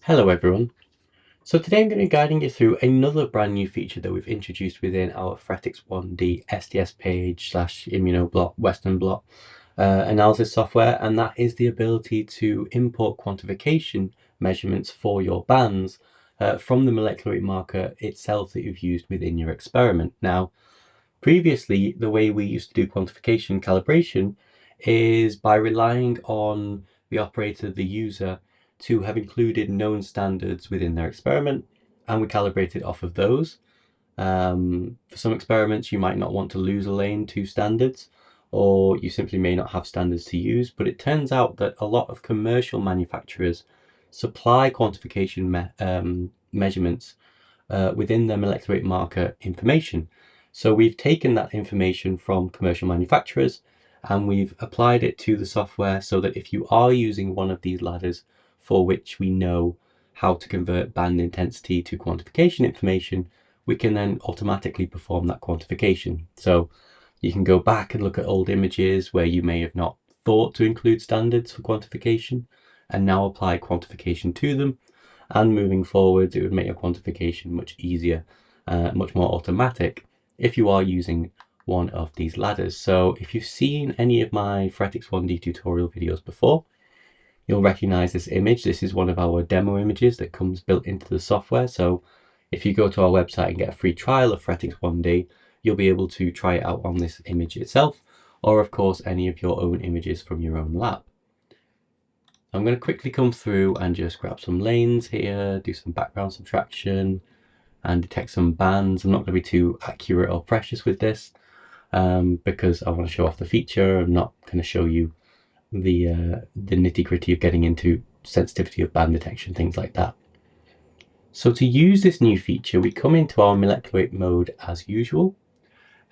Hello everyone. So today I'm going to be guiding you through another brand new feature that we've introduced within our Phoretix 1D SDS-PAGE / immunoblot Western blot analysis software, and that is the ability to import quantification measurements for your bands from the molecular weight marker itself that you've used within your experiment. Now, previously, the way we used to do quantification calibration is by relying on the operator, the user, to have included known standards within their experiment, and we calibrated off of those. For some experiments, you might not want to lose a lane to standards, or you simply may not have standards to use, but it turns out that a lot of commercial manufacturers supply quantification measurements within their molecular weight marker information. So we've taken that information from commercial manufacturers and we've applied it to the software so that if you are using one of these ladders for which we know how to convert band intensity to quantification information, we can then automatically perform that quantification. So you can go back and look at old images where you may have not thought to include standards for quantification and now apply quantification to them, and moving forwards it would make your quantification much easier, much more automatic if you are using one of these ladders. So if you've seen any of my Phoretix 1D tutorial videos before, you'll recognize this image. This is one of our demo images that comes built into the software. So if you go to our website and get a free trial of Phoretix 1D, you'll be able to try it out on this image itself, or of course any of your own images from your own lab. I'm going to quickly come through and just grab some lanes here, do some background subtraction, and detect some bands. I'm not going to be too accurate or precious with this because I want to show off the feature. I'm not going to show you the nitty-gritty of getting into sensitivity of band detection, things like that. So to use this new feature, we come into our molecular weight mode as usual,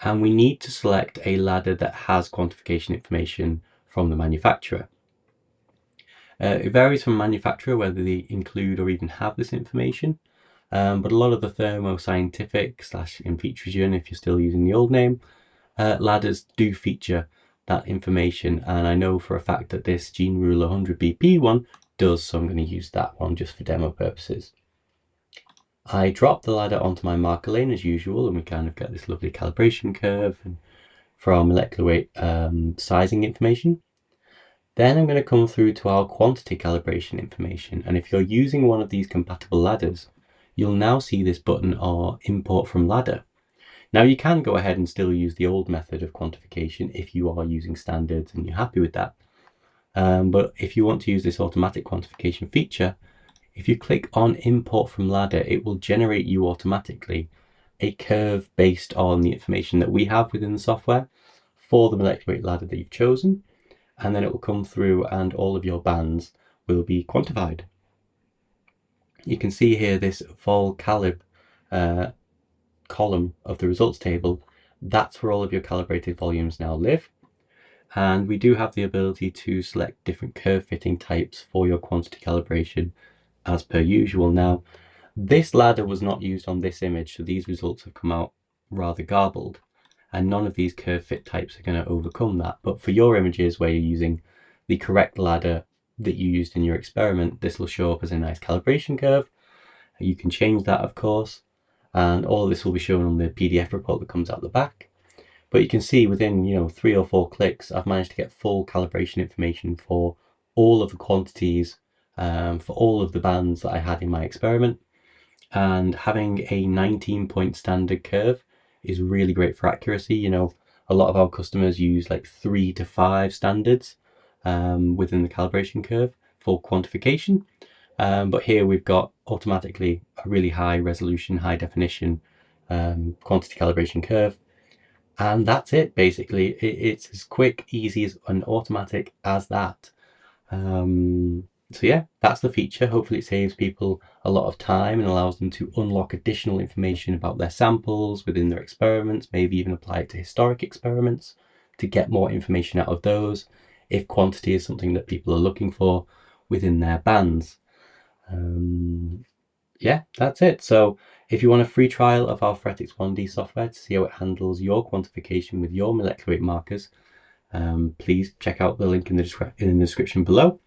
and we need to select a ladder that has quantification information from the manufacturer. It varies from manufacturer whether they include or even have this information, but a lot of the Thermo Scientific / Invitrogen, if you're still using the old name, ladders do feature that information, and I know for a fact that this Gene Ruler 100 BP one does, so I'm going to use that one just for demo purposes. I drop the ladder onto my marker lane as usual, and we kind of get this lovely calibration curve for our molecular weight sizing information. Then I'm going to come through to our quantity calibration information, and if you're using one of these compatible ladders, you'll now see this button or import from ladder. Now you can go ahead and still use the old method of quantification if you are using standards and you're happy with that. But if you want to use this automatic quantification feature, if you click on import from ladder, it will generate you automatically a curve based on the information that we have within the software for the molecular weight ladder that you've chosen. And then it will come through and all of your bands will be quantified. You can see here this vol calib column of the results table. That's where all of your calibrated volumes now live. And we do have the ability to select different curve fitting types for your quantity calibration as per usual. Now, this ladder was not used on this image, so these results have come out rather garbled, and none of these curve fit types are going to overcome that. But for your images where you're using the correct ladder that you used in your experiment, this will show up as a nice calibration curve. You can change that, of course, and all of this will be shown on the PDF report that comes out the back. But you can see within 3 or 4 clicks, I've managed to get full calibration information for all of the quantities, for all of the bands that I had in my experiment. And having a 19-point standard curve is really great for accuracy. A lot of our customers use like 3 to 5 standards within the calibration curve for quantification. But here we've got automatically a really high resolution, high definition quantity calibration curve. And that's it, basically. It's as quick, easy, and automatic as that. So yeah, that's the feature. Hopefully it saves people a lot of time and allows them to unlock additional information about their samples within their experiments, maybe even apply it to historic experiments to get more information out of those, if quantity is something that people are looking for within their bands. Yeah, that's it. So if you want a free trial of our Phoretix 1D software to see how it handles your quantification with your molecular weight markers, please check out the link in the description below.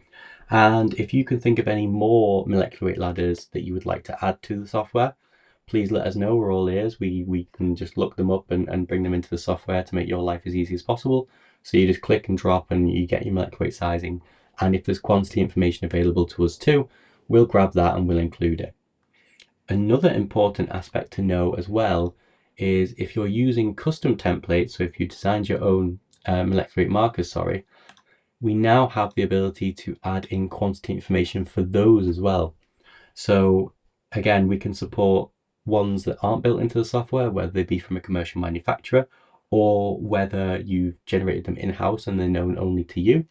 And if you can think of any more molecular weight ladders that you would like to add to the software, please let us know. We're all ears. We can just look them up and bring them into the software to make your life as easy as possible. So you just click and drop and you get your molecular weight sizing. And if there's quantity information available to us too, we'll grab that and we'll include it. Another important aspect to know as well is if you're using custom templates, so if you designed your own molecular weight markers, we now have the ability to add in quantity information for those as well. So again, we can support ones that aren't built into the software, whether they be from a commercial manufacturer or whether you've generated them in-house and they're known only to you.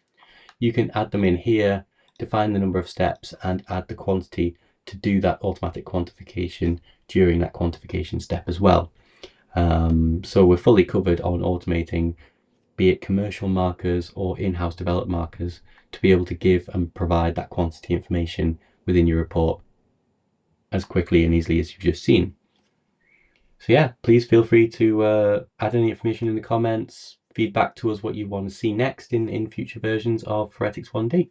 You can add them in here, define the number of steps and add the quantity to do that automatic quantification during that quantification step as well. So we're fully covered on automating, be it commercial markers or in-house developed markers, to be able to give and provide that quantity information within your report as quickly and easily as you've just seen. So yeah, please feel free to add any information in the comments, feedback to us what you want to see next in future versions of Phoretix 1D.